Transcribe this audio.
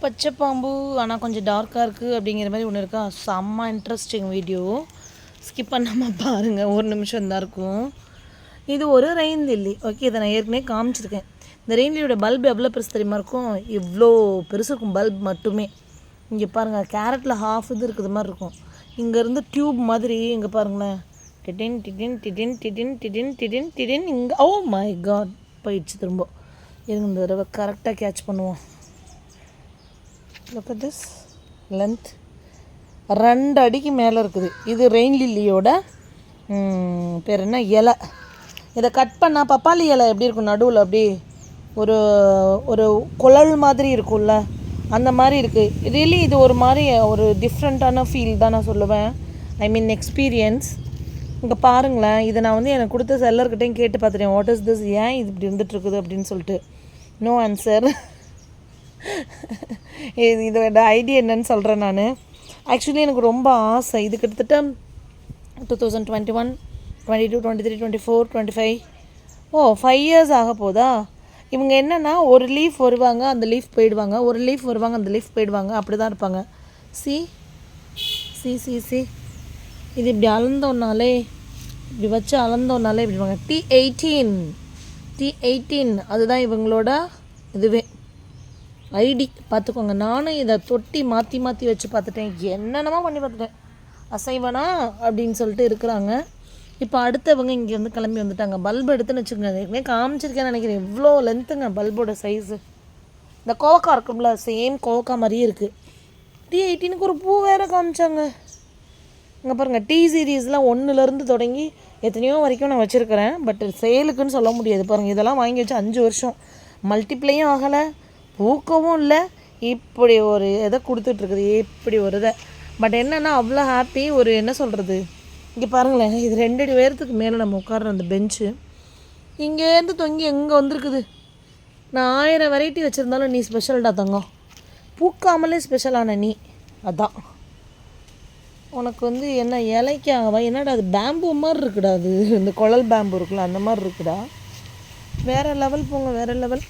பச்சை பாம்பு ஆனால் கொஞ்சம் டார்க்காக இருக்குது அப்படிங்கிற மாதிரி ஒன்று இருக்கா. செம்ம இன்ட்ரெஸ்டிங் வீடியோ, ஸ்கிப் பண்ணாமல் பாருங்கள், ஒரு நிமிஷம் தான் இருக்கும். இது ஒரு ரெயின் லில்லி. ஓகே, இதை நான் ஏற்கனவே காமிச்சிருக்கேன். இந்த ரெயின் லில்லியோட பல்ப் எவ்வளோ பெருசு தெரியுமா இருக்கும்? இவ்வளோ பெருசு இருக்கும் பல்ப் மட்டுமே. இங்கே பாருங்கள், கேரட்டில் ஹாஃப் இது இருக்குது மாதிரி இருக்கும். இங்கேருந்து டியூப் மாதிரி இங்கே பாருங்களேன், டிடின் டிடின் டிடின் டிடின் டிடின் டிடின் டிடின் இங்கே. ஓ மை காட், போயிடுச்சு திரும்ப. இருங்க இந்த தடவை கரெக்டாக கேட்ச் பண்ணுவோம். look at this length 2 அடிக்கு மேலே இருக்குது. இது ரெயின் லில்லியோட பேர் என்ன, இலை. இதை கட் பண்ணால் பப்பாளி இலை எப்படி இருக்கும், நடுவில் அப்படி ஒரு ஒரு குழல் மாதிரி இருக்கும்ல, அந்த மாதிரி இருக்குது. ரியலி இது ஒரு மாதிரி ஒரு டிஃப்ரெண்ட்டான ஃபீல் தான் நான் சொல்லுவேன். ஐ மீன் எக்ஸ்பீரியன்ஸ். இங்கே பாருங்களேன், இதை நான் வந்து எனக்கு கொடுத்த செல்லர்கிட்டையும் கேட்டு பார்த்துட்டேன், வாட் இஸ் திஸ், ஏன் இது இப்படி இருந்துகிட்ருக்குது அப்படின்னு சொல்லிட்டு. No answer. இதோட ஐடியா என்னன்னு சொல்கிறேன் நான். ஆக்சுவலி எனக்கு ரொம்ப ஆசை. இது கிட்டத்தட்ட 2021, 22, 23, 24, 25 5 இயர்ஸ் ஆக போதா. இவங்க என்னென்னா ஒரு லீஃப் வருவாங்க, அந்த லீஃப் போயிடுவாங்க, ஒரு லீஃப் வருவாங்க, அந்த லீஃப் போயிடுவாங்க, அப்படி தான் இருப்பாங்க. சி சி சி சி இது இப்படி அளந்தோன்னாலே, இப்படி வச்சு அளந்தோன்னாலே இப்படி இருப்பாங்க. T18 அதுதான் இவங்களோட இதுவே ஐடி. பார்த்துக்கோங்க. நானும் இதை தொட்டி மாற்றி மாற்றி வச்சு பார்த்துட்டேன், என்னென்னமோ பண்ணி பார்த்துட்டேன். அசைவனா அப்படின்னு சொல்லிட்டு இருக்கிறாங்க. இப்போ அடுத்தவங்க இங்கே வந்து கிளம்பி வந்துட்டாங்க. பல்பு எடுத்துன்னு வச்சுக்கோங்க, ஏற்கனவே காமிச்சிருக்கேன்னு நினைக்கிறேன். இவ்வளோ லென்த்துங்க பல்போட சைஸு. இந்த கோவக்காய் இருக்கும்ல, சேம் கோவக்காய் மாதிரியே இருக்குது. T18 ஒரு பூ வேறு காமிச்சாங்க. இங்கே பாருங்கள், T சீரீஸ்லாம் 1லேருந்து தொடங்கி எத்தனையோ வரைக்கும் நான் வச்சுருக்கிறேன். பட் சேலுக்குன்னு சொல்ல முடியாது. பாருங்கள், இதெல்லாம் வாங்கி வச்சு 5 வருஷம், மல்டிப்ளையும் ஆகலை, பூக்கவும் இல்லை. இப்படி ஒரு இதை கொடுத்துட்ருக்குது, இப்படி ஒரு இதை. பட் என்னென்னா அவ்வளோ ஹாப்பி. ஒரு என்ன சொல்கிறது, இங்கே பாருங்களேன், இது 2 அடி உயரத்துக்கு மேலே நம்ம உட்கார்ற அந்த பெஞ்சு இங்கேருந்து தொங்கி எங்கே வந்திருக்குது. நான் 1000 வெரைட்டி வச்சுருந்தாலும் நீ ஸ்பெஷல்டா தங்கம், பூக்காமலே ஸ்பெஷலான நீ. அதான் உனக்கு வந்து என்ன இலைக்காகவா, என்னடா அது பேம்பு மாதிரி இருக்குடா, அது இந்த குழல் பேம்பு இருக்குல்ல அந்த மாதிரி இருக்குடா. வேறு லெவல் போங்க, வேறு லெவல்.